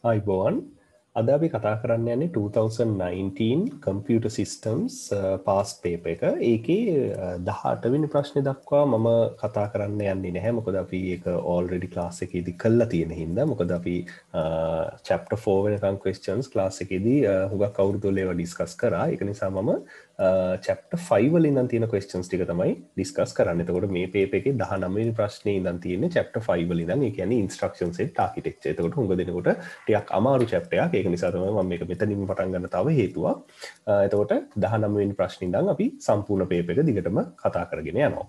අයිබෝවන් අද අපි කතා කරන්න යන්නේ 2019 computer systems past paper එක. ඒකේ 18 වෙනි ප්‍රශ්නේ දක්වා මම කතා කරන්න යන්නේ නැහැ. මොකද අපි ඒක already class එකේදී කරලා තියෙන හින්දා. මොකද අපි chapter 4 වෙනකන් questions class එකේදී හුඟක් අවුරුදු වල ඒවා discuss කරා. ඒක නිසා මම chapter 5 වල ඉඳන් තියෙන questions ටික තමයි discuss කරන්නේ. එතකොට මේ paper එකේ 19 වෙනි ප්‍රශ්නේ ඉඳන් තියෙන්නේ chapter 5 වල ඉඳන්. ඒ කියන්නේ instruction set architecture. එතකොට හුඟ දෙනකොට ටිකක් අමාරු chapter එකක්. ඒක නිසා තමයි මම මේක මෙතනින්ම පටන් ගන්න තව හේතුවක්. එතකොට 19 වෙනි ප්‍රශ්නේ ඉඳන් අපි සම්පූර්ණ paper එක දිගටම කතා කරගෙන යනවා.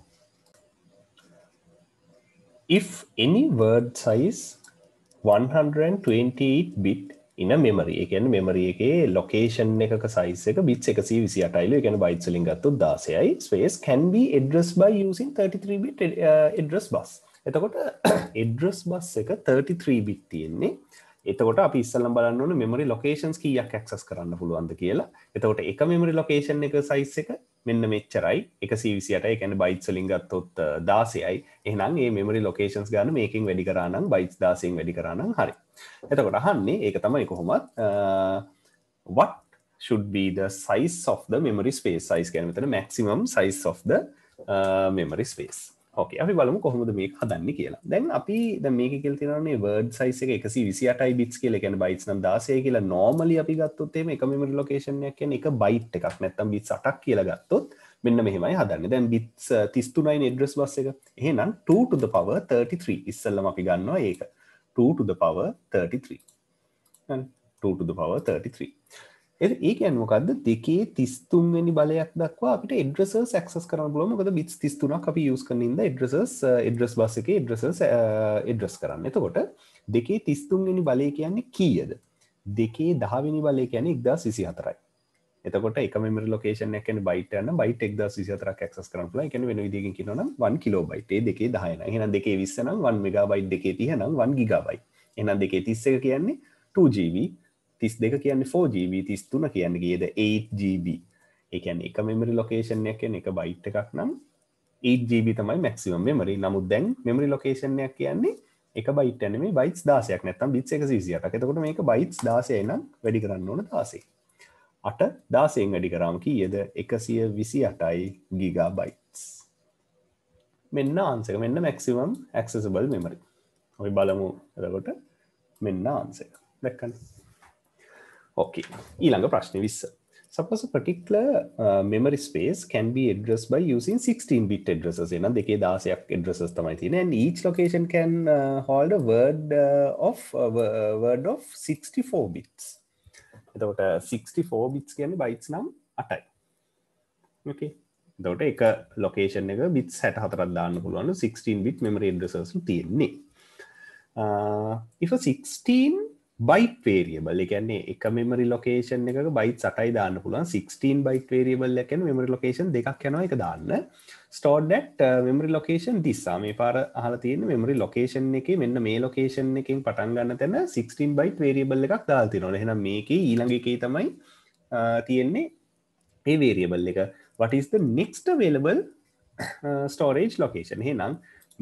If any word size 128 bit in a memory, ඒ කියන්නේ memory එකේ location එකක size එක bits 128යිලු, ඒ කියන්නේ bytes වලින් ගත්තොත් 16යි. Space can be addressed by using 33 bit address bus. එතකොට address bus එක 33 bit තියෙන්නේ. එතකොට අපි ඉස්සෙල්ලම බලන්න ඕනේ memory locations කීයක් access කරන්න පුළුවන්ද කියලා. එතකොට එක memory location එක size එක මෙන්න මෙච්චරයි 128යි. ඒ කියන්නේ bytes වලින් ගත්තොත් 16යි. එහෙනම් මේ memory locations ගන්න මේකෙන් වැඩි කරා නම් bytes 16න් වැඩි කරා නම් හරි. එතකොට අහන්නේ ඒක තමයි කොහොමත් what should be the size of the memory space. size කියන්නේ මෙතන maximum size of the memory space. ඕකේ, අපි බලමු කොහොමද මේක හදන්නේ කියලා. දැන් අපි දැන් මේකේ කියලා තියෙනවානේ word size එක 128යි bits කියලා. ඒ කියන්නේ bytes නම් 16යි කියලා. normally අපි ගත්තොත් එහෙම එක memory location එකක් කියන්නේ එක byte එකක් නැත්නම් bits 8ක් කියලා ගත්තොත් මෙන්න මෙහෙමයි හදන්නේ. දැන් bits 33යි address bus එක. එහෙනම් 2 to the power 33 ඉස්සෙල්ලම අපි ගන්නවා ඒක. 2 to the power 33. 2 to the power 33. ඒ කියන්නේ මොකද්ද? 233 වෙනි බලයක් දක්වා අපිට addresses access කරන්න පුළුවන්. මොකද bits 33ක් අපි use කරන ඉඳලා addresses address bus එකේ addresses address කරන්න. එතකොට 233 වෙනි බලය කියන්නේ කීයද? 210 වෙනි බලය කියන්නේ 1024යි. එතකොට එක memory location එකක් කියන්නේ byte යන byte 1024ක් access කරන්න පුළුවන්. ඒ කියන්නේ වෙන විදිහකින් කියනවා නම් 1 kilobyte. ඒ 210 නයි. එහෙනම් 220 නම් 1 megabyte, 230 නම් 1 gigabyte. එහෙනම් 231 කියන්නේ 2GB, 32 කියන්නේ 4GB, 33 කියන්නේ කීයද 8GB. ඒ කියන්නේ එක memory location එකක් කියන්නේ එක byte එකක් නම් 8GB තමයි maximum memory. නමුත් දැන් memory location එකක් කියන්නේ එක byte නෙමෙයි bytes 16ක් නැත්නම් bits 128ක්. එතකොට මේක bytes 16යි නම් වැඩි කරන්න ඕන 16. 8 16න් වැඩි කරාම කීයද 128යි gigabytes. මෙන්න ආන්සර් එක. මෙන්න maximum accessible memory. අපි බලමු එතකොට මෙන්න ආන්සර් එක. දැක්කනේ. Okay. ඊළඟ ප්‍රශ්නේ 20. Suppose a particular memory space can be addressed by using 16-bit addresses. එහෙනම් 216ක් addresses තමයි තියෙන්නේ. And each location can hold a word of 64 bits. එතකොට 64 bits කියන්නේ bytes නම් 8යි. Okay. එතකොට එක location එක bits 64ක් දාන්න පුළුවන් 16-bit memory addresses තියෙන්නේ. If a 16 byte variable, ඒ කියන්නේ එක memory location එකක bytes 8යි දාන්න පුළුවන්. 16 byte variable එක කියන්නේ memory location දෙකක් යනවා එක දාන්න. stored at memory location this. මේ පාර අහලා තියෙන්නේ memory location එකේ මෙන්න මේ location එකෙන් පටන් ගන්න තැන 16 byte variable එකක් දාලා තියෙනවා. එහෙනම් මේකේ ඊළඟ එකේ තමයි තියෙන්නේ මේ variable එක. What is the next available storage location? එහෙනම්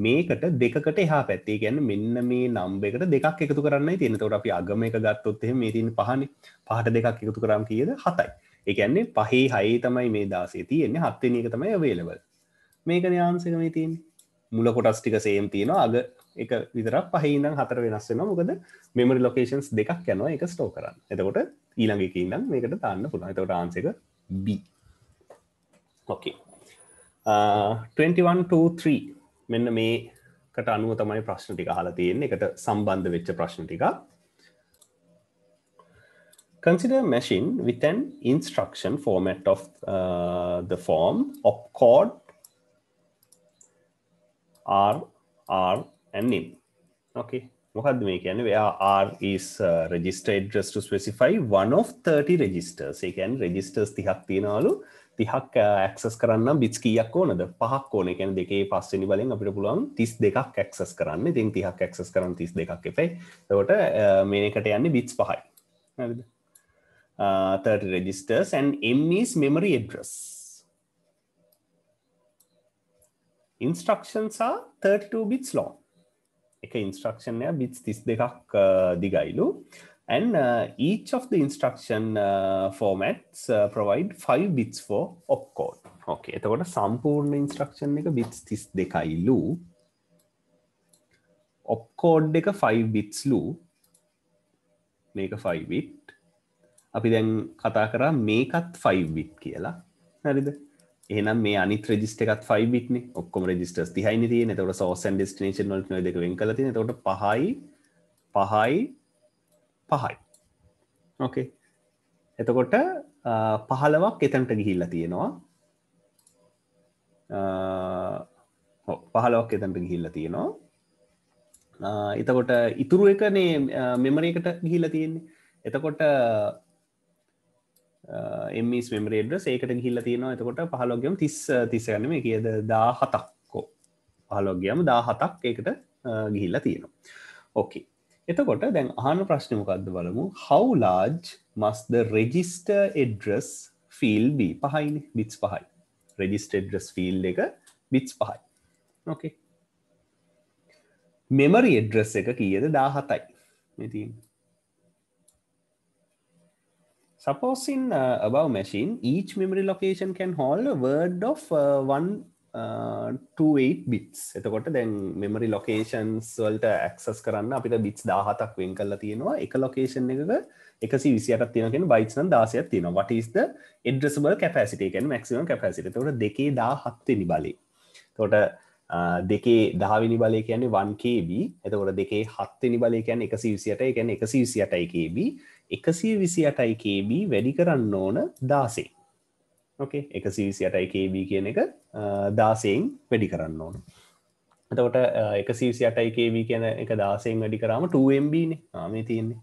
මේකට දෙකකට එහා පැත්තේ කියන්නේ මෙන්න මේ නම්බර් එකට දෙකක් එකතු කරන්නයි තියෙන්නේ. එතකොට අපි අගම එක ගත්තොත් එහෙම මේ තියෙන 5නේ. 5ට දෙකක් එකතු කරාම කීයද? 7යි. ඒ කියන්නේ 5යි 6යි තමයි මේ 16 තියෙන්නේ. 7 වෙනි එක තමයි available. මේකනේ ආන්සර් එක මේ තියෙන්නේ. මුල කොටස් ටික same තියෙනවා. අග එක විතරක් 5 ඉඳන් 4 වෙනස් වෙනවා. මොකද memory locations දෙකක් යනවා ඒක store කරන්න. එතකොට ඊළඟ එකේ ඉඳන් මේකට දාන්න පුළුවන්. එතකොට ආන්සර් එක B. Okay. 21 to 3 මෙන්න මේකට අනුව තමයි ප්‍රශ්න ටික අහලා තියෙන්නේ. එකට සම්බන්ධ වෙච්ච ප්‍රශ්න ටික. Consider a machine with an instruction format of the form opcode R, R and M. Okay. මොකද්ද මේ කියන්නේ? Where R is register address to specify one of 30 registers. ඒ කියන්නේ registers 30ක් තියනවලු. 30ක් access කරන්න නම් bits කීයක් ඕනද? 5ක් ඕනේ. ඒ කියන්නේ දෙකේ 5 වෙනි බලෙන් අපිට පුළුවන් 32ක් access කරන්න. ඉතින් 30ක් access කරන්න 32ක් එපයි. එතකොට මේකට යන්නේ bits 5යි. හරිද? 30 registers and M is memory address. Instructions are 32 bits long. එක instruction එක bits 32ක් දිගයිලු. and each of the instruction formats provide 5 bits for opcode. Okay, එතකොට සම්පූර්ණ instruction එක bits 32යිලු, opcode එක 5 bits ලු, මේක 5 bit. අපි දැන් කතා කරා මේකත් 5 bit කියලා. හරිද? එහෙනම් මේ අනිත් register එකත් 5 bit නේ. ඔක්කොම registers 30යිනේ තියෙන්නේ. එතකොට source and destination වලට ඔය දෙක වෙන් කරලා තියෙනවා. එතකොට 5යි 5යි 5යි. ඕකේ. එතකොට 15ක් එතනට ගිහිල්ලා තියෙනවා. 15ක් එතනට ගිහිල්ලා තියෙනවා. එතකොට ඉතුරු එකනේ memory එකට ගිහිල්ලා තියෙන්නේ. එතකොට ME's memory address ඒකට ගිහිල්ලා තියෙනවා. එතකොට 15 ගියම 30 ගන්න මේ කීයද 17ක් කො 15 ගියම 17ක් ඒකට ගිහිල්ලා තියෙනවා. ඕකේ. එතකොට දැන් අහන ප්‍රශ්නේ මොකද්ද බලමු. How large must the register address field be? 5යිනේ, bits 5යි. register address field එක bits 5යි. ඕකේ. memory address එක කීයද 17යි. මේ තියෙන්නේ. Suppose in above machine, each memory location can hold a word of 128 bits. එතකොට දැන් memory locations වලට access කරන්න අපිට bits 17ක් වෙන් කරලා තියෙනවා. එක location එකක 128ක් තියෙනවා කියන්නේ bytes නම් 16ක් තියෙනවා. What is the addressable capacity? කියන්නේ maximum capacity. එතකොට 2 17 වෙනි බලය. එතකොට 2 10 වෙනි බලය කියන්නේ 1 KB. එතකොට 2 7 වෙනි බලය කියන්නේ 128. ඒ කියන්නේ 128 KB. 128 KB වැඩි කරන්න ඕන 16. ඕකේ, 128 KB කියන එක 16න් වැඩි කරන්න ඕන. එතකොට 128 KB කියන එක 16න් වැඩි කරාම 2 MB නේ. මේ තියෙන්නේ.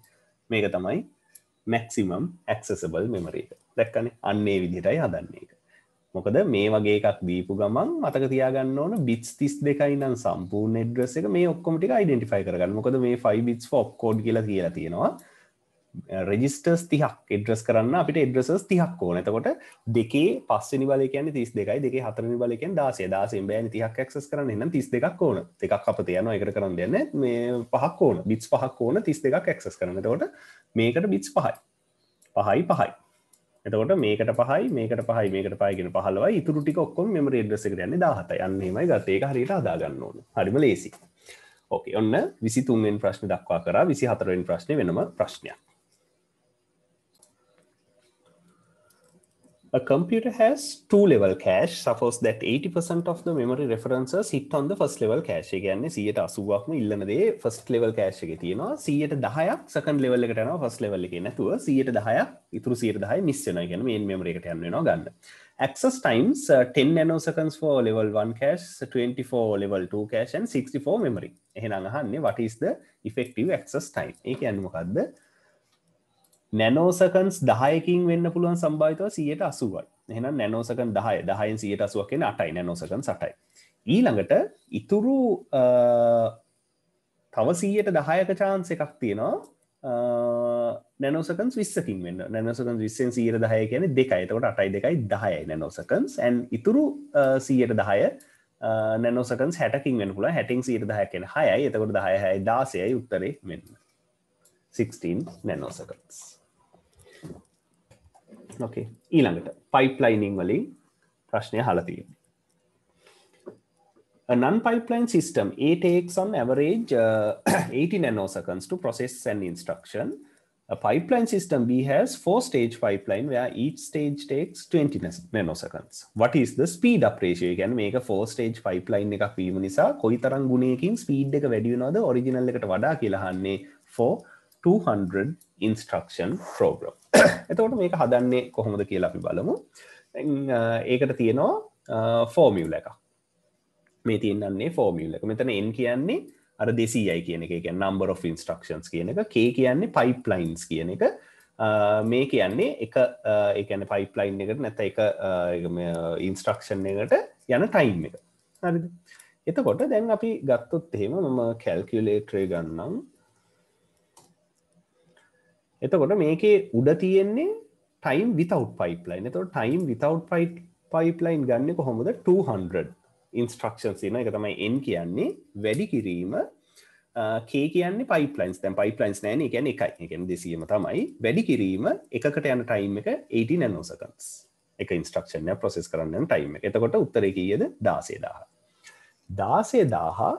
මේක තමයි maximum accessible memory එක. දැක්කනේ? අන්න ඒ විදිහටයි හදන්නේ ඒක. මොකද මේ වගේ එකක් දීපු ගමන් මතක තියාගන්න ඕන bits 32යි නම් සම්පූර්ණ address එක මේ ඔක්කොම ටික identify කරගන්න. මොකද මේ 5 bits for opcode කියලා තියෙනවා. registers 30ක් address කරන්න අපිට addresses 30ක් ඕන. එතකොට 2 5 වෙනි බලය කියන්නේ 32යි, 2 4 වෙනි බලය කියන්නේ 16. 16න් බෑනේ 30ක් access කරන්න. එහෙනම් 32ක් ඕන. දෙකක් අපතේ යනවා. ඒකට කරන්න දෙන්නේ මේ 5ක් ඕන. bits 5ක් ඕන 32ක් access කරන්න. එතකොට මේකට bits 5යි. 5යි 5යි. එතකොට මේකට 5යි, මේකට 5යි, මේකට 5යි කියන 15යි. ඉතුරු ටික ඔක්කොම memory address එකට යන්නේ 17යි. අන්න එහෙමයි ගත්තේ. ඒක හරියට හදා ගන්න ඕන. හරිම ලේසි. ඕකේ. ඔන්න 23 වෙනි ප්‍රශ්නේ දක්වා කරා. 24 වෙනි ප්‍රශ්නේ වෙනම ප්‍රශ්නයක්. A computer has two-level cache. Suppose that 80% of the memory references hit on the first level cache. ඒ කියන්නේ 180ක්ම ඉල්ලන දේ first level cache එකේ තියෙනවා. 110ක් second level එකට යනවා first level එකේ නැතුව 110ක් ඉතුරු 110 miss වෙනවා. ඒ කියන්නේ main memory එකට යන්න වෙනවා ගන්න. Access times 10 nanoseconds for level 1 cache, 20 for level 2 cache and 60 for memory. එහෙනම් අහන්නේ what is the effective access time? ඒ කියන්නේ මොකද්ද? නැනෝසකන්ස් 10කින් වෙන්න පුළුවන් සම්භාවිතව 180යි. එහෙනම් නැනෝසකන් 10 10න් 180ක් කියන්නේ 8යි. නැනෝසකන්ස් 8යි. ඊළඟට ඉතුරු තව 110ක chance එකක් තියෙනවා නැනෝසකන්ස් 20කින් වෙන්න. නැනෝසකන්ස් 20න් 110 කියන්නේ 2යි. එතකොට 8යි 2යි 10යි නැනෝසකන්ස් and ඉතුරු 110 නැනෝසකන්ස් 60කින් වෙන්න පුළුවන්. 60න් 110 කියන්නේ 6යි. එතකොට 10 6යි 16යි උත්තරේ මෙන්න. 16 nanoseconds. Okay. ඊළඟට pipelining වලින් ප්‍රශ්නය අහලා තියෙනවා. A non-pipeline system A takes on average 80 nanoseconds to process an instruction. A pipeline system B has 4-stage pipeline where each stage takes 20 nanoseconds. What is the speed up ratio? කියන්නේ මේක 4-stage pipeline එකක් වීම නිසා කොයිතරම් ගුණයකින් speed එක වැඩි වෙනවද original එකට වඩා කියලා අහන්නේ for 200 instruction program. එතකොට මේක හදන්නේ කොහොමද කියලා අපි බලමු. ඒකට තියෙනවා formula එකක්. මේ තියෙනන්නේ formula එක. මෙතන n කියන්නේ අර 200යි කියන එක. ඒ කියන්නේ number of instructions කියන එක. k කියන්නේ pipelines කියන එක. මේ කියන්නේ එක ඒ කියන්නේ pipeline එකට නැත්නම් එක instruction එකට යන time එක. හරිද? එතකොට දැන් අපි ගත්තොත් එහෙම මම calculator එක ගන්නම්. එතකොට මේකේ උඩ තියෙන්නේ time without pipeline. එතකොට time without pipeline ගන්න කොහොමද? 200 instructions තියෙනවා. ඒක තමයි n කියන්නේ වැඩි කිරීම K කියන්නේ pipelines. දැන් pipelines නෑනේ. ඒ කියන්නේ එකයි. ඒ කියන්නේ 200ම තමයි. වැඩි කිරීම එකකට යන time එක 80 nanoseconds. එක instruction එක process කරන්න යන time එක. එතකොට උත්තරේ කීයද? 16000. 16000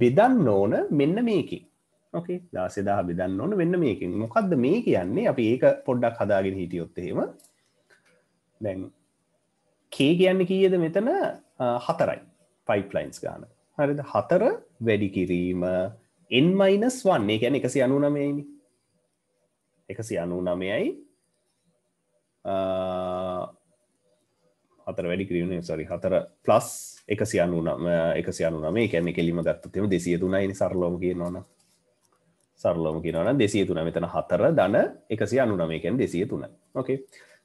බෙදන්න ඕන මෙන්න මේකෙන්. ඕකේ. 16000 බෙදන්න ඕන මෙන්න මේකෙන්. මොකද්ද මේ කියන්නේ? අපි ඒක පොඩ්ඩක් හදාගෙන හිටියොත් එහෙම. දැන් K කියන්නේ කීයද මෙතන? 4යි. pipelines ගන්න. හරිද? 4 වැඩි කිරීම n-1 ඒ කියන්නේ 199යි නේ. 199යි 4 වැඩි කිරීම නේ sorry 4 plus 199 ඒ කියන්නේ කෙලිම ගත්තොත් එහෙම 203යි නේ සරලවම කියනවනම්. සරලවම කියනවනම් 203 මෙතන 4 ධන 199 කියන්නේ 203යි. ඕකේ.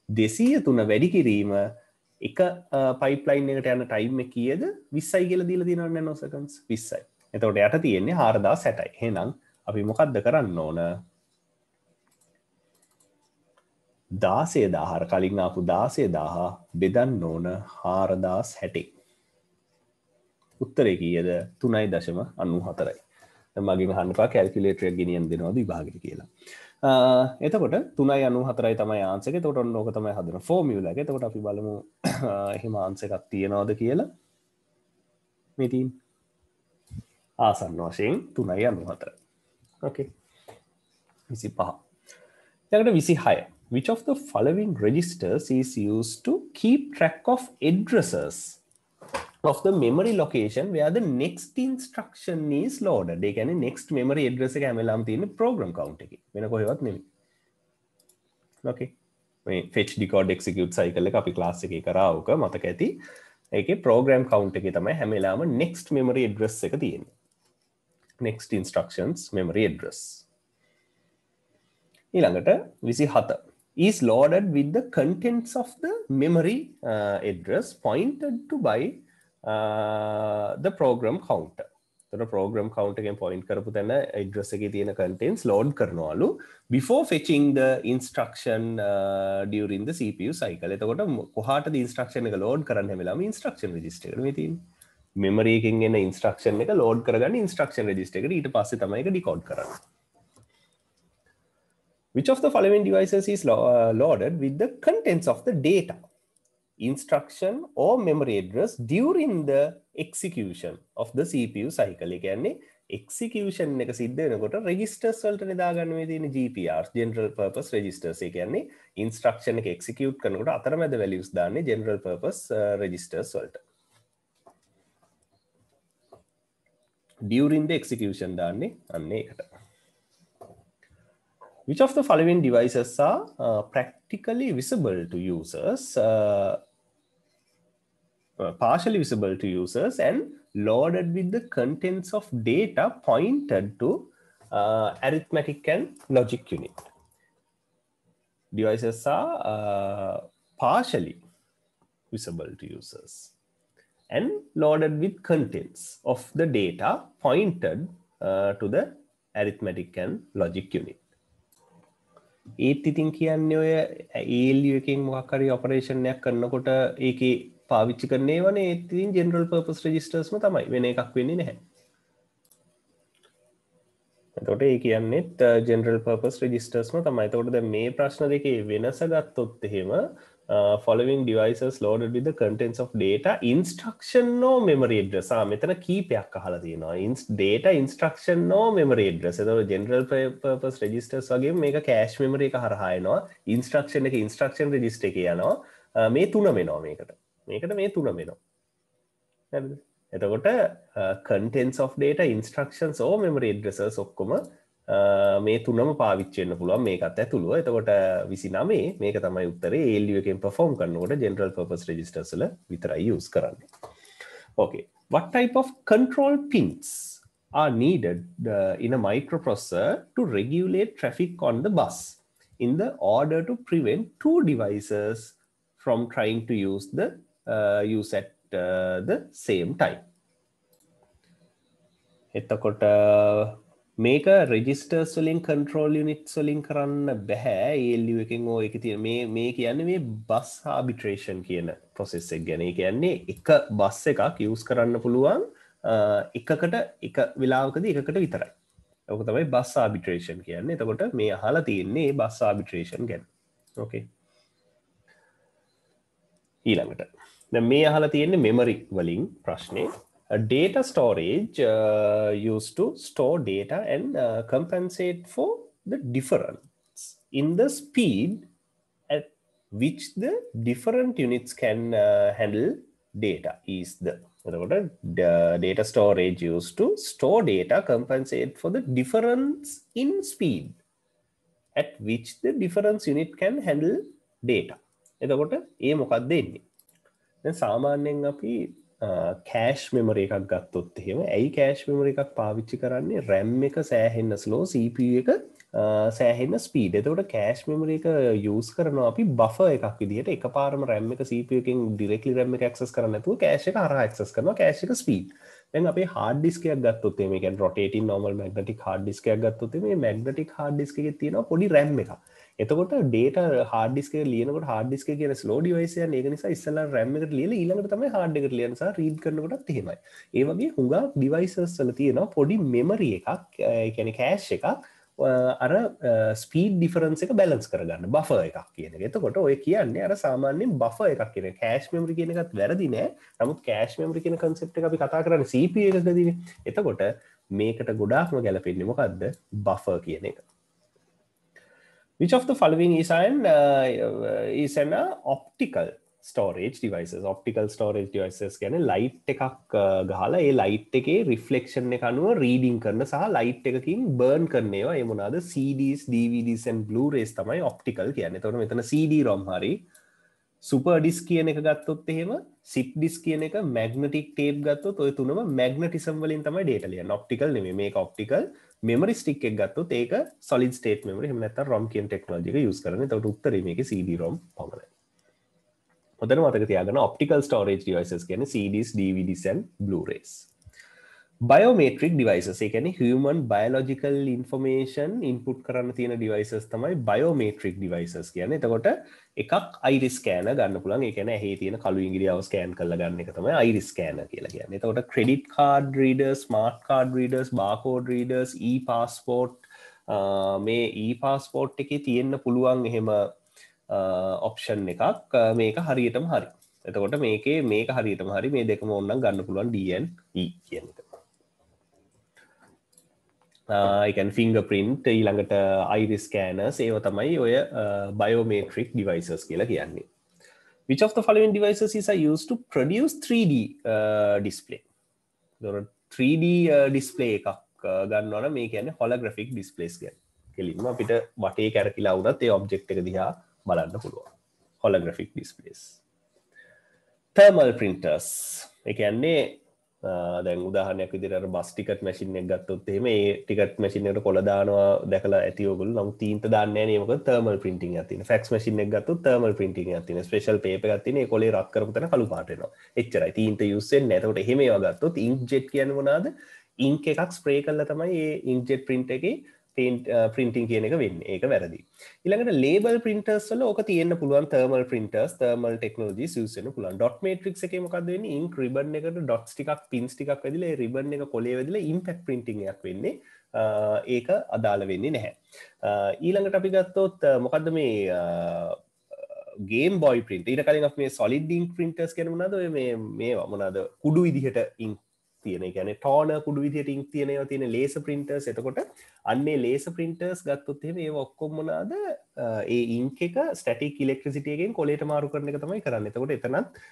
203 වැඩි කිරීම එක pipeline එකට යන time එක කීයද? 20යි කියලා දීලා තියෙනවනේ nanoseconds 20යි. එතකොට යට තියෙන්නේ 4060යි. එහෙනම් අපි මොකද්ද කරන්න ඕන? 16000 කලින් ආපු 16000 බෙදන්න ඕන 4060. උත්තරේ කීයද? 3.94යි. දැන් මගෙන් අහන්න එපා කැල්කියුලේටර් එක ගෙනියන්න දෙනවද විභාගෙට කියලා. එතකොට 3.94යි තමයි ආන්සර් එක. එතකොට ඔන්න ඕක තමයි හදන ෆෝමියුලා එක. එතකොට අපි බලමු එහෙම ආන්සර් එකක් තියනවද කියලා. මේ තියෙන ආසන්න වශයෙන් 3.94. ඕකේ. 25. ඊළඟට 26. Which of the following registers is used to keep track of addresses of the memory location where the next instruction is loaded? ඒ කියන්නේ next memory address එක හැම වෙලාවෙම තියෙන program count එකේ. වෙන කොහෙවත් නෙමෙයි. Okay. මේ fetch decode execute cycle එක අපි class එකේ කරා උක මතක ඇති. ඒකේ program count එකේ තමයි හැම වෙලාවෙම next memory address එක තියෙන්නේ. Next instructions memory address. ඊළඟට 27 is loaded with the contents of the memory address pointed to by the program counter. So the program counter එකෙන් point කරපු තැන address එකේ තියෙන contents load කරනවලු before fetching the instruction during the CPU cycle. එතකොට කොහාටද instruction එක load කරන්න හැම වෙලාවෙම instruction register එකට මේ තියෙන්නේ. memory එකෙන් එන instruction එක load කරගන්න instruction register එකට ඊට පස්සේ තමයි ඒක decode කරන්නේ. Which of the following devices is loaded with the contents of the data, instruction or memory address during the execution of the CPU cycle? ඒ කියන්නේ execution එක සිද්ධ වෙනකොට registers වලට දාගන්න මේ තියෙන GPRs general purpose registers. ඒ කියන්නේ instruction එක execute කරනකොට අතරමැද values දාන්නේ general purpose registers වලට. During the execution දාන්නේ අන්න ඒකට. Which of the following devices are practically visible to users, partially visible to users and loaded with the contents of data pointed to arithmetic and logic unit? Devices are partially visible to users and loaded with contents of the data pointed to the arithmetic and logic unit. ඒත් ඉතින් කියන්නේ ඔය ALU එකෙන් මොකක් හරි operation එකක් කරනකොට ඒකේ පාවිච්චි කරන ඒවානේ ඒත් ඉතින් general purpose registers ම තමයි වෙන එකක් වෙන්නේ නැහැ. එතකොට ඒ කියන්නේ general purpose registers ම තමයි. එතකොට දැන් මේ ප්‍රශ්න දෙකේ වෙනස ගත්තොත් එහෙම following devices loaded with the contents of data, instruction or memory address. මෙතන කීපයක් අහලා තියෙනවා. Data, instruction or memory address. එතකොට general purpose registers වගේම මේක cache memory එක හරහා එනවා. instruction එක instruction register එකේ යනවා. මේ තුනම එනවා මේකට. මේකට මේ තුනම එනවා. හරිද? එතකොට contents of data, instructions or memory addresses ඔක්කොම මේ තුනම පාවිච්චි වෙන්න පුළුවන් මේකත් ඇතුළුව. එතකොට 29 මේක තමයි උත්තරේ. ALU එකෙන් perform කරනකොට general purpose registers වල විතරයි use කරන්නේ. Okay. What type of control pins are needed in a microprocessor to regulate traffic on the bus in the order to prevent two devices from trying to use at the same time? එතකොට මේක registers වලින් control units වලින් කරන්න බෑ. ALU එකෙන් ඔය එක තියෙන මේ කියන්නේ මේ bus arbitration කියන process එක ගැන. ඒ කියන්නේ එක bus එකක් use කරන්න පුළුවන් එකකට එක වෙලාවකදී එකකට විතරයි. ඔක තමයි බස් ආබිට්‍රේෂන් කියන්නේ. එතකොට මේ අහලා තියෙන්නේ බස් ආබිට්‍රේෂන් ගැන. ඕකේ. ඊළඟට දැන් මේ අහලා තියෙන්නේ මෙමරි වලින් ප්‍රශ්නේ. A data storage used to store data and compensate for the difference in the speed at which the different units can handle data is the data storage used to store data compensate for the difference in speed at which the difference unit can handle data. එතකොට ඒ මොකක්ද එන්නේ? දැන් සාමාන්‍යයෙන් අපි cash memory එකක් ගත්තොත් එහෙම ඇයි කෑෂ් මෙමරි එකක් පාවිච්චි කරන්නේ RAM එක සෑහෙන්න ස්ලෝ CPU එක සෑහෙන්න ස්පීඩ්. එතකොට කෑෂ් මෙමරි එක යූස් කරනවා අපි බෆර් එකක් විදිහට එකපාරම RAM එක CPU එකෙන් ඩිරෙක්ට්ලි RAM එක ඇක්සස් කරන්නේ නැතුව කෑෂ් එක හරහා ඇක්සස් කරනවා කෑෂ් එක ස්පීඩ්. දැන් අපේ හાર્ඩ් ඩිස්ක් එකක් ගත්තොත් එහෙම ඒ කියන්නේ රොටේටින් නෝමල් මැග්නටික් හાર્ඩ් ඩිස්ක් එකක් ගත්තොත් මේ මැග්නටික් හાર્ඩ් ඩිස්ක් එකේ තියෙනවා පොඩි RAM එකක්. එතකොට data hard disk එක ලියනකොට hard disk එක කියන slow device එක ඒක නිසා ඉස්සෙල්ලා RAM එකට ලියලා ඊළඟට තමයි hard එකට ලියන නිසා read කරනකොටත් එහෙමයි. ඒ වගේ හුඟක් devices වල තියෙනවා පොඩි memory එකක් ඒ කියන්නේ cache එකක් අර speed difference එක balance කරගන්න buffer එකක් කියන එක. එතකොට ඔය කියන්නේ අර සාමාන්‍යයෙන් buffer එකක් කියන එක. cache memory කියන එකත් වැරදි නෑ. නමුත් cache memory කියන concept එක අපි කතා කරන්නේ CPU එකකදීනේ. එතකොට මේකට ගොඩාක්ම ගැලපෙන්නේ මොකද්ද? buffer කියන එක. Which of the following is an optical storage devices? Optical storage devices කියන්නේ light එකක් ගහලා ඒ light එකේ reflection එක අනුව reading කරන සහ light එකකින් burn කරන ඒවා ඒ මොනවාද? CDs, DVDs and Blu-rays තමයි optical කියන්නේ. එතකොට මෙතන CD-ROM හරි super disk කියන එක ගත්තොත් එහෙම zip disk කියන එක magnetic tape ගත්තොත් ඔය තුනම magnetism වලින් තමයි data ලියන්නේ. optical නෙමෙයි මේක optical. memory stick එක ගත්තොත් ඒක solid state memory එහෙම නැත්නම් ROM කියන technology එක use කරන්නේ. එතකොට උත්තරේ මේකේ CD-ROM පමණයි. හොඳට මතක තියාගන්න optical storage devices කියන්නේ CDs, DVDs and Blu-rays. Biometric devices ඒ කියන්නේ human biological information input කරන්න තියෙන devices තමයි biometric devices කියන්නේ. එතකොට එකක් iris scanner ගන්න පුළුවන්. ඒ කියන්නේ ඇහි තියෙන කළු ඉංගිරියාව scan කරලා ගන්න එක තමයි iris scanner කියලා කියන්නේ. එතකොට credit card readers, smart card readers, barcode readers, e-passport මේ e-passport එකේ තියෙන්න පුළුවන් එහෙම option එකක් මේක හරියටම හරි. එතකොට මේක හරියටම හරි මේ දෙකම ඕනනම් ගන්න පුළුවන් D and E කියන එක. can fingerprint ඊළඟට iris scanners ඒව තමයි ඔය biometric devices කියලා කියන්නේ. Which of the following devices is used to produce 3D display? 3D display එකක් ගන්නවා නම් මේ කියන්නේ holographic displays කියන්නේ. කෙලින්ම අපිට වටේ කැරකිලා වුණත් ඒ object එක දිහා බලන්න පුළුවන්. holographic displays. Thermal printers ඒ කියන්නේ දැන් උදාහරණයක් විදිහට බස් ටිකට් මැෂින් එකක් ගත්තොත් එහෙම ඒ ටිකට් මැෂින් එකට කොළ දානවා දැකලා ඇති ඔයගොල්ලෝ. නමුත් තීන්ත දාන්නේ නැහැ නේ මොකද thermal printing එකක් තියෙනවා. ෆැක්ස් මැෂින් එකක් ගත්තොත් thermal printing එකක් තියෙනවා. ස්පෙෂල් පේපර් එකක් තියෙනවා. ඒ කොලේ රත් කරපු තැන කළු පාට වෙනවා. එච්චරයි. තීන්ත යූස් වෙන්නේ නැහැ. එතකොට එහෙම ඒවා ගත්තොත් inkjet කියන්නේ මොනවාද? ink එකක් ස්ප්‍රේ කරලා තමයි මේ inkjet print එකේ printing කියන එක වෙන්නේ. ඒක වැරදි. ඊළඟට label printers වල ඕක තියෙන්න පුළුවන් thermal printers, thermal technologies use වෙන්න පුළුවන්. dot matrix එකේ මොකද්ද වෙන්නේ? ink ribbon එකට dots ටිකක් pins ටිකක් වැදිලා ඒ ribbon එක කොලේ වැදිලා impact printing එකක් වෙන්නේ. ඒක අදාළ වෙන්නේ නැහැ. ඊළඟට අපි ගත්තොත් මොකද්ද මේ game boy print. ඊට කලින් අපි මේ solid ink printers කියන මොනවාද? ඔය මේවා මොනවාද? කුඩු විදිහට ink තියෙන. ඒ කියන්නේ toner කුඩු විදිහට ink තියෙන ඒවා තියෙන laser printers. එතකොට අන්නේ laser printers ගත්තොත් එහෙම ඒවා ඔක්කොම මොනවාද? ඒ ink එක static electricity එකෙන් කොලේට මාරු කරන එක තමයි කරන්නේ. එතකොට එතනත්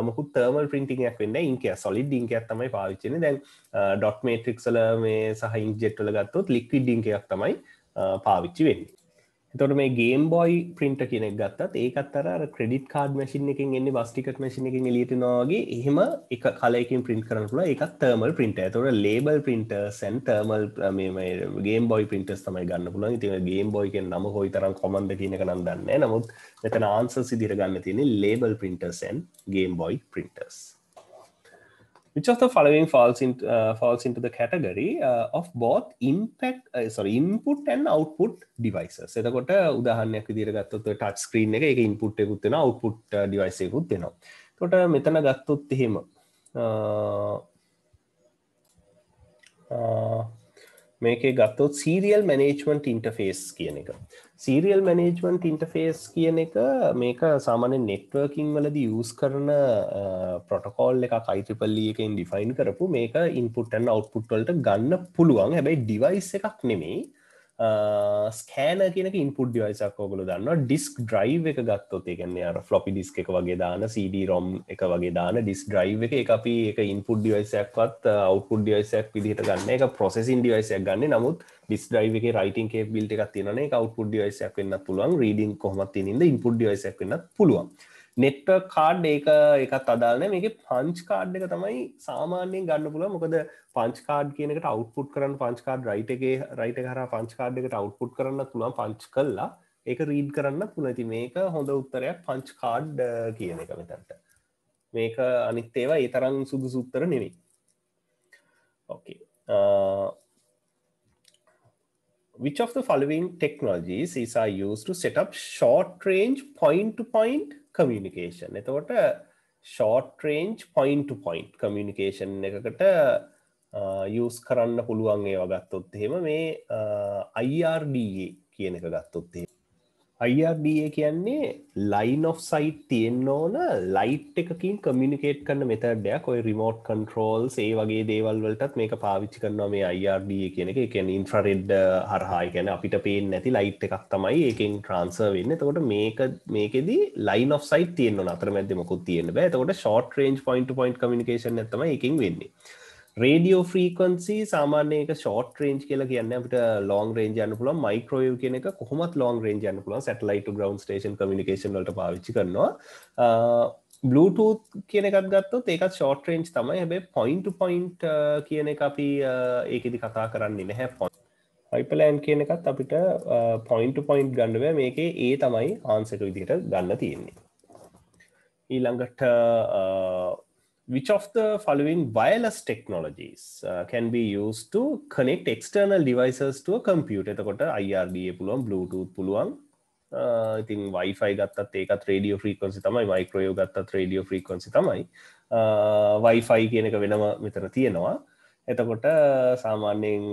මොකුත් thermal printing එකක් වෙන්නේ නැහැ. ink එක solid ink එකක් තමයි පාවිච්චි වෙන්නේ. දැන් dot matrix වල මේ සහ inkjet වල ගත්තොත් liquid ink එකක් තමයි පාවිච්චි වෙන්නේ. එතකොට මේ game boy printer කියන එක ගත්තත් ඒකත් අර credit card machine එකෙන් එන්නේ bus ticket machine එකෙන් එළියට එනවා වගේ එහෙම එක කලයකින් print කරන්න පුළුවන්. ඒකත් thermal printer. එතකොට label printers and thermal මේ game boy printers තමයි ගන්න පුළුවන්. ඉතින් game boy කියන නම කොයි තරම් common ද කියන එක නම් දන්නේ නැහැ. නමුත් මෙතන answers විදිහට ගන්න තියෙන්නේ label printers and game boy printers. Which of the following falls into the category of both input and output devices? එතකොට උදාහරණයක් විදිහට ගත්තොත් touch screen එක ඒක input එකකුත් වෙනවා output device එකකුත් වෙනවා. එතකොට මෙතන ගත්තොත් එහෙම මේකේ ගත්තොත් සීරියල් මැනේජ්මන්ට් ඉන්ටර්ෆේස් කියන එක. සීරියල් මැනේජ්මන්ට් ඉන්ටර්ෆේස් කියන එක මේක සාමාන්‍යයෙන් නෙට්වර්කින් වලදී යූස් කරන ප්‍රොටෝකෝල් එකක් IEEE එකෙන් ඩිෆයින් කරපු මේක ඉන්පුට් ඇන්ඩ් අවුට්පුට් වලට ගන්න පුළුවන්. හැබැයි ඩිවයිස් එකක් නෙමෙයි. ස්කෑන කියනක ඉන්පුට් ඩිවයිසක් ඔයගොල්ලෝ දන්නවා. ඩිස්ක් ඩ්‍රයිව් එක ගත්තොත් ඒ කියන්නේ අර ෆ්ලොපි ඩිස්ක් එක වගේ දාන CD-ROM එක වගේ දාන ඩිස්ක් ඩ්‍රයිව් එක ඒක අපි ඒක ඉන්පුට් ඩිවයිස් එකක්වත් අවුට්පුට් ඩිවයිස් එකක් විදිහට ගන්න. ඒක ප්‍රොසෙසින් ඩිවයිස් එකක් ගන්න. නමුත් ඩිස්ක් ඩ්‍රයිව් එකේ රයිටින් කේපබිලිටි එකක් තියෙනවනේ ඒක අවුට්පුට් ඩිවයිස් එකක් වෙන්නත් පුළුවන්. රීඩින් කොහොමද තියෙනින්ද ඉන්පුට් ඩිවයිස් එකක් වෙන්නත් පුළුවන්. නෙට්වර්ක් කාඩ් ඒකත් අදාළ නැහැ. මේකේ පංච් කාඩ් එක තමයි සාමාන්‍යයෙන් ගන්න පුළුවන්. මොකද පංච් කාඩ් කියන එකට අවුට්පුට් කරන්න පංච් කාඩ් රයිට් එක හරහා පංච් කාඩ් එකට අවුට්පුට් කරන්නත් පුළුවන් පංච් කළා. ඒක රීඩ් කරන්නත් පුළුවන්. ඉතින් මේක හොඳ උත්තරයක් පංච් කාඩ් කියන එක මෙතනට. මේක අනිත් ඒවා ඒ තරම් සුදුසු උත්තර නෙවෙයි. Okay. Which of the following technologies are used to set up short range point to point communication? එතකොට short range point to point communication එකකට use කරන්න පුළුවන් ඒවා ගත්තොත් එහෙම මේ IRDA කියන එක ගත්තොත් එහෙම IRDA කියන්නේ line of sight තියෙන්න ඕන light එකකින් communicate කරන method එකක්. ඔය remote controls ඒ වගේ දේවල් වලටත් මේක පාවිච්චි කරනවා මේ IRDA කියන එක. ඒ කියන්නේ infrared හරහා ඒ කියන්නේ අපිට පේන්නේ නැති light එකක් තමයි ඒකෙන් transfer වෙන්නේ. එතකොට මේකෙදි line of sight තියෙන්න ඕන. අතරමැද්දේ මොකුත් තියෙන්න බෑ. එතකොට short range point to point communication එක තමයි ඒකෙන් වෙන්නේ. රේඩියෝ ෆ්‍රීකන්සි සාමාන්‍ය එක ෂෝට් රේන්ජ් කියලා කියන්නේ අපිට ලොංග් රේන්ජ් යන්න පුළුවන්. මයික්‍රෝවේව් කියන එක කොහොමත් ලොංග් රේන්ජ් යන්න පුළුවන්. සැටලයිට් ටු ග්‍රවුන්ඩ් ස්ටේෂන් කමියුනිකේෂන් වලට පාවිච්චි කරනවා. බ්ලූටූත් කියන එකත් ගත්තොත් ඒකත් ෂෝට් රේන්ජ් තමයි. හැබැයි පොයින්ට් ටු පොයින්ට් කියන එක අපි ඒකෙදි කතා කරන්නේ නැහැ. හයිපර්ලෑන් කියන එකත් අපිට පොයින්ට් ටු පොයින්ට් ගන්න බෑ. මේකේ ඒ තමයි ආන්සර් විදිහට ගන්න තියෙන්නේ. ඊළඟට which of the following wireless technologies can be used to connect external devices to a computer? එතකොට IRDA පුළුවන්, Bluetooth පුළුවන්. ඉතින් Wi-Fi ගත්තත් ඒකත් radio frequency තමයි, microwave ගත්තත් radio frequency තමයි. Wi-Fi කියන එක වෙනම මෙතන තියෙනවා. එතකොට සාමාන්‍යයෙන්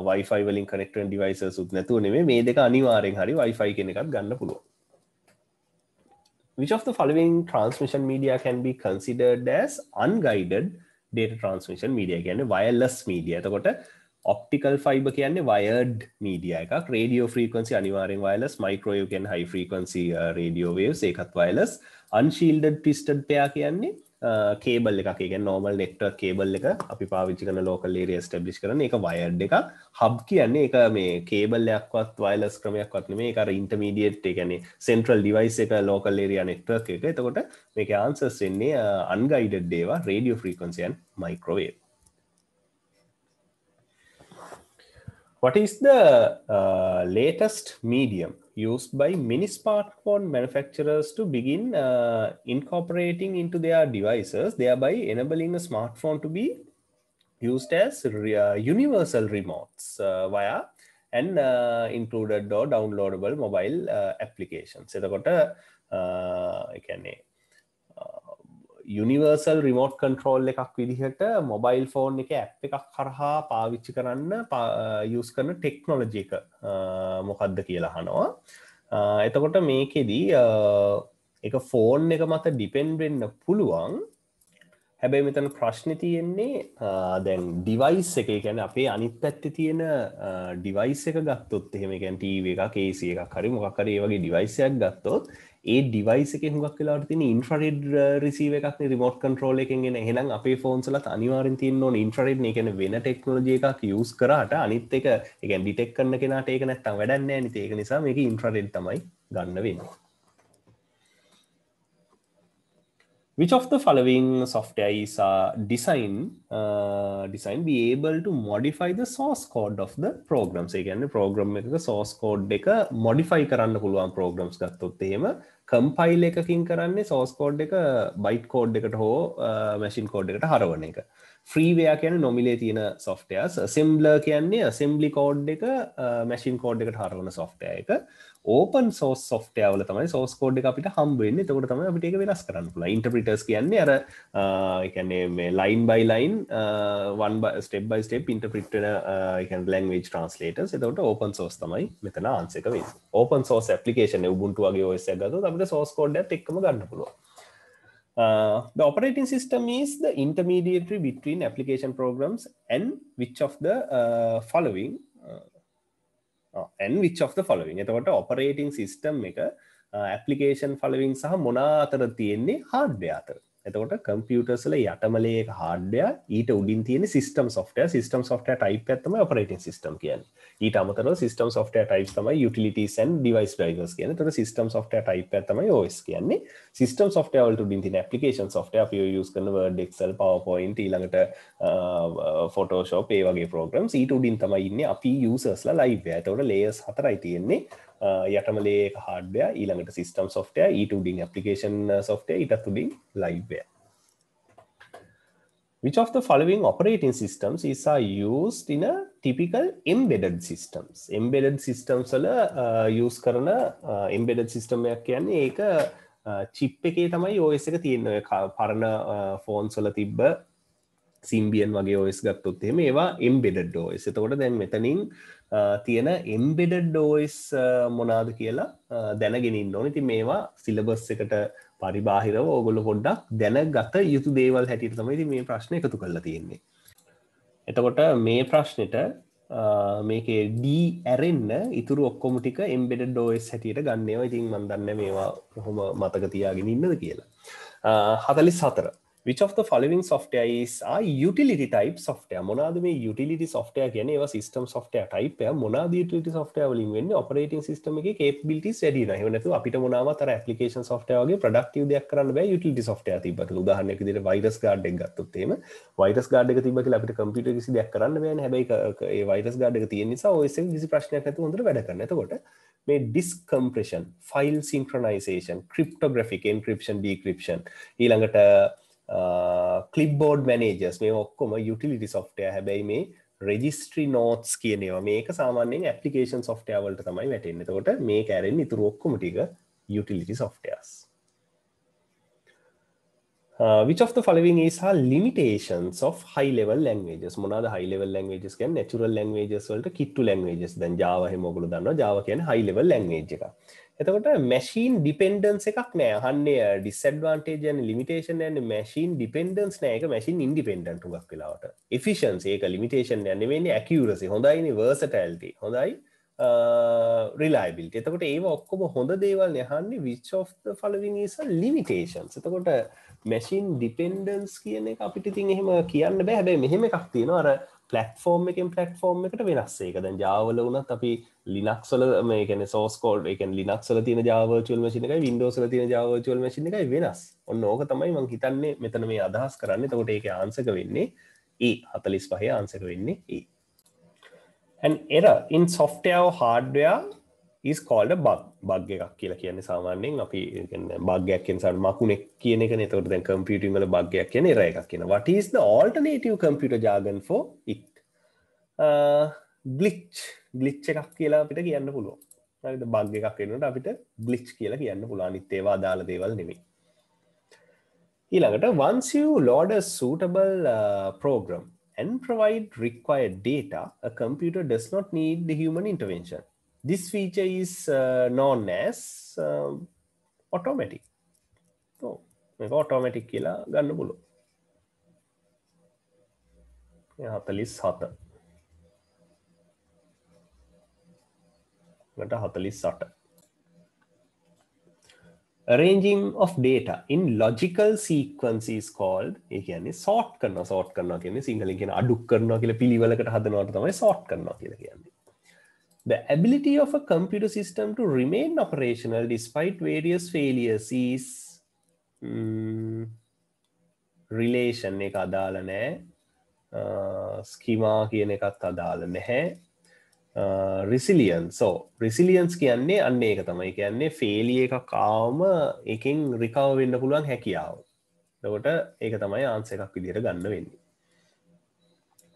Wi-Fi වලින් connect වෙන devices උත් නැතුව නෙමෙයි මේ දෙක අනිවාර්යෙන් හරි Wi-Fi කියන එකත් ගන්න පුළුවන්. Which of the following transmission media can be considered as unguided data transmission media? කියන්නේ wireless media. එතකොට optical fiber කියන්නේ wired media එකක්. Radio frequency අනිවාර්යෙන් wireless. Microwave කියන්නේ high frequency radio waves ඒකත් wireless. Unshielded twisted pair කියන්නේ cable එකක්. ඒ කියන්නේ normal network cable එක අපි පාවිච්චි කරන local area establish කරන එක wired එකක්. hub කියන්නේ ඒක මේ cable එකක්වත් wireless ක්‍රමයක්වත් නෙමෙයි. ඒක අර intermediate ඒ කියන්නේ central device එක local area network එක. එතකොට මේකේ answers වෙන්නේ unguided ඒවා radio frequency and microwave. What is the latest medium used by many smartphone manufacturers to begin incorporating into their devices, thereby enabling a smartphone to be used as universal remotes via an included or downloadable mobile applications? එතකොට ඒ කියන්නේ universal remote control එකක් විදිහට mobile phone එකේ app එකක් කරහා පාවිච්චි කරන්න use කරන technology එක මොකක්ද කියලා අහනවා. එතකොට මේකෙදි ඒක ෆෝන් එක මත ඩිපෙන්ඩ් වෙන්න පුළුවන්. හැබැයි මෙතන ප්‍රශ්නේ තියෙන්නේ දැන් ඩිවයිස් එක, ඒ කියන්නේ අපේ අනිත් පැත්තේ තියෙන ඩිවයිස් එක ගත්තොත් එහෙම, ඒ කියන්නේ ටීවී එකක්, AC එකක් හරි මොකක් හරි ඒ වගේ ඩිවයිස් එකක් ගත්තොත් ඒ ඩිවයිස් එකේ හුඟක් වෙලාවට තියෙන ඉන්ෆ්‍රාරෙඩ් රිසීවර් එකක් නේ රිමෝට් කන්ට්‍රෝල් එකෙන් එන. එහෙනම් අපේ ෆෝන්ස් වලත් අනිවාර්යෙන් තියෙන්න ඕනේ ඉන්ෆ්‍රාරෙඩ් නේ. කියන්නේ වෙන ටෙක්නොලොජි එකක් යූස් කරාට අනිත් එක ඒ කියන්නේ ඩිටෙක්ට් කරන කෙනාට ඒක නැත්තම් වැඩක් නැහැ නේ. ඒක නිසා මේක ඉන්ෆ්‍රාරෙඩ් තමයි ගන්න වෙන්නේ. Which of the following software is designed be able to modify the source code of the programs? ඒ කියන්නේ program එකක source code එක modify කරන්න පුළුවන් programs ගත්තොත් එහෙම compile එකකින් කරන්නේ source code එක byte code එකට හෝ machine code එකට හරවන එක. freeware කියන්නේ නොමිලේ තියෙන softwares, assembler කියන්නේ assembly code එක machine code එකට හරවන software එක, open source software වල තමයි source code එක අපිට හම්බ වෙන්නේ. එතකොට තමයි අපිට ඒක වෙනස් කරන්න පුළුවන්. interpreters කියන්නේ අර ඒ කියන්නේ මේ line by line step by step interpret වෙන ඒ කියන්නේ language translators. එතකොට open source තමයි මෙතන answer එක වෙන්නේ. open source application එක Ubuntu වගේ OS එකක් ගත්තොත් අපිට source code එකත් එක්කම ගන්න පුළුවන්. The operating system is the intermediary between application programs and which of the following එතකොට operating system එක application following සහ මොනා අතර තියෙන්නේ hardware අතර. එතකොට computers වල යටමලේ එක hardware, ඊට උඩින් තියෙන system software type එක තමයි operating system කියන්නේ. ඊට අමතරව system software types තමයි utilities and device drivers කියන්නේ. එතකොට system software type එක තමයි OS කියන්නේ. system software වලට උඩින් තියෙන application software අපි use කරන Word, Excel, PowerPoint, ඊළඟට Photoshop ඒ වගේ programs. ඊට උඩින් තමයි ඉන්නේ අපි users ලා liveware. එතකොට layers 4යි තියෙන්නේ. යටමලේ එක hardware, ඊළඟට system software, ඊට උඩින් application software, ඊටත් උඩින් liveware. Which of the following operating systems are used in a typical embedded systems? Embedded systems වල use කරන embedded system එකක් කියන්නේ ඒක chip එකේ තමයි OS එක තියෙන්නේ. පරණ phones වල තිබ්බ Symbian වගේ OS ගත්තොත් එහෙම ඒවා embedded OS. එතකොට දැන් මෙතනින් තියෙන embedded OS මොනවාද කියලා දැනගෙන ඉන්න ඕනේ. ඉතින් මේවා syllabus එකට පරිබාහිරව ඕගොල්ලෝ පොඩ්ඩක් දැනගත යුතු දේවල් හැටියට තමයි ඉතින් මේ ප්‍රශ්නේ එකතු කරලා තියෙන්නේ. එතකොට මේ ප්‍රශ්නෙට මේකේ D ඇරෙන්න ඉතුරු ඔක්කොම ටික embedded OS හැටියට ගන්න ඒවා. ඉතින් මම දන්නේ මේවා කොහොම මතක තියාගෙන ඉන්නද කියලා. 44. Which of the following software are utility type software? මොනවාද මේ utility software කියන්නේ? ඒවා system software type එක. මොනවාද utility software වලින් වෙන්නේ? operating system එකේ capabilities වැඩි වෙනවා. එහෙම නැතුව අපිට මොනවාවත් අර application software වගේ productive දෙයක් කරන්න බෑ utility software තිබ්බට. උදාහරණයක් විදිහට virus guard එක ගත්තොත් එහෙම virus guard එක තිබ්බ කියලා අපිට computer කිසි දෙයක් කරන්න බෑනේ. හැබැයි ඒ virus guard එක තියෙන නිසා OS එක කිසි ප්‍රශ්නයක් නැතුව හොඳට වැඩ කරනවා. එතකොට මේ disk compression, file synchronization, cryptographic encryption, decryption, ඊළඟට clipboard managers මේ ඔක්කොම utility software. හැබැයි මේ registry notes කියන ඒවා මේක සාමාන්‍යයෙන් application software වලට තමයි වැටෙන්නේ. එතකොට මේක ඇරෙන්නේ ඉතුරු ඔක්කොම ටික utility softwares. Which of the following is limitations of high level languages? මොනවාද high level languages කියන්නේ? natural languages වලට කිට්ටු languages. දැන් Java එහෙම ඔයගොල්ලෝ දන්නවා. Java කියන්නේ high level language එකක්. එතකොට machine dependence එකක් නෑ. අහන්නේ disadvantage and limitation and machine dependence නෑ. ඒක machine independent උගක් වෙලාවට. efficiency ඒක limitation නෑ නෙවෙයි. accuracy හොඳයිනේ, versatility හොඳයි, reliability. එතකොට ඒව ඔක්කොම හොඳ දේවල් නේ අහන්නේ. which of the following is limitations? එතකොට machine dependence කියන එක අපිට ඉතින් එහෙම කියන්න බෑ. හැබැයි මෙහෙම එකක් තියෙනවා. අර platform එකෙන් platform එකට වෙනස්. ඒක දැන් Java වල වුණත් අපි Linux වල මේ කියන්නේ source code ඒ කියන්නේ Linux වල තියෙන Java virtual machine එකයි Windows වල තියෙන Java virtual machine එකයි වෙනස්. ඔන්න ඕක තමයි මම හිතන්නේ මෙතන මේ අදහස් කරන්නේ. එතකොට ඒකේ answer එක වෙන්නේ E. 45 answer එක වෙන්නේ E. An error in software or hardware is called a bug. bug එකක් කියලා කියන්නේ සාමාන්‍යයෙන් අපි කියන්නේ bug එකක් කියන සාමාන්‍ය මකුණෙක් කියන එකනේ. එතකොට දැන් computing වල bug එකක් කියන්නේ error එකක් කියනවා. What is the alternative computer jargon for it? glitch එකක් කියලා අපිට කියන්න පුළුවන්. හරිද? bug එකක් වෙනකොට අපිට glitch කියලා කියන්න පුළුවන්. අනිත් ඒවා අදාළ දේවල් නෙමෙයි. ඊළඟට once you load a suitable program and provide required data, a computer does not need the human intervention. This feature is known as automatic. So, මේක automatic කියලා ගන්න පුළුවන්. 47. 48. Arranging of data in logical sequence is called, ඒ කියන්නේ sort කරනවා කියන්නේ සිංහලෙන් කියන අඩුක් කරනවා කියලා පිළිවෙලකට හදනවට තමයි sort කරනවා කියලා කියන්නේ. The ability of a computer system to remain operational despite various failures is relation එක අදාළ නැහැ. schema කියන එකත් අදාළ නැහැ. resilience. So resilience කියන්නේ අන්න ඒක තමයි. කියන්නේ failure එකක් ආවම එකෙන් recover වෙන්න පුළුවන් හැකියාව. එතකොට ඒක තමයි answer එකක් විදිහට ගන්න වෙන්නේ.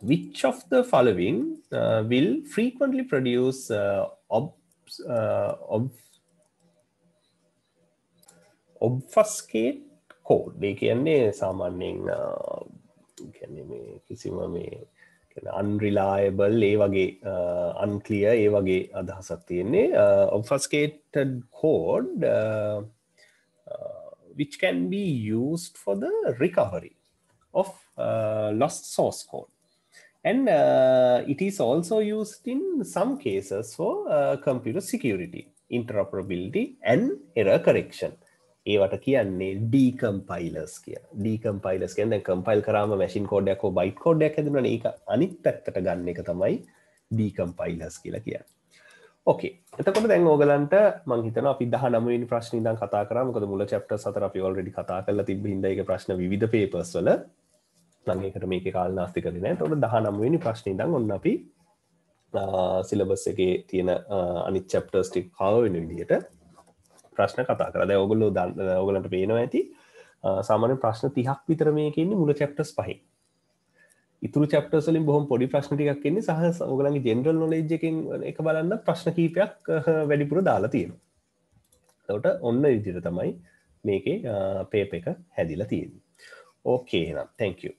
which of the following will frequently produce obfuscate code? ඒ කියන්නේ සාමාන්‍යයෙන් කියන්නේ මේ කිසිම මේ unreliable ඒ වගේ unclear ඒ වගේ අදහසක් තියෙන්නේ obfuscated code which can be used for the recovery of lost source code. And it is also used in some cases for computer security, interoperability and error correction. ඒවට කියන්නේ decompilers කියලා. Decompilers කියන්නේ දැන් compile කරාම machine code එකක් හෝ byte code එකක් හැදුණානේ. ඒක අනිත් පැත්තට ගන්න එක තමයි decompilers කියලා කියන්නේ. ඕකේ. එතකොට දැන් ඕගලන්ට මම හිතනවා අපි 19 වෙනි ප්‍රශ්නේ ඉඳන් කතා කරා. මොකද මුල chapters 4 අපි already කතා කරලා තිබ්බ හින්දා ඒක ප්‍රශ්න විවිධ papers වල මම ඒකට මේකේ කාල නාස්ති කරේ නැහැ. එතකොට 19 වෙනි ප්‍රශ්නේ ඉඳන් ඔන්න අපි syllabus එකේ තියෙන අනිත් chapters ටික cover වෙන විදිහට ප්‍රශ්න කතා කරා. දැන් ඕගලන්ට පේනවා ඇති සාමාන්‍ය ප්‍රශ්න 30ක් විතර මේකේ ඉන්නේ මුල chapters පහෙන්. ඉතුරු chapters වලින් බොහොම පොඩි ප්‍රශ්න ටිකක් එන්නේ සහ ඕගලන්ගේ general knowledge එකෙන් එක බලන්න ප්‍රශ්න කීපයක් වැඩිපුර දාලා තියෙනවා. එතකොට ඔන්න විදිහට තමයි මේකේ paper එක හැදිලා තියෙන්නේ. Okay එහෙනම් thank you.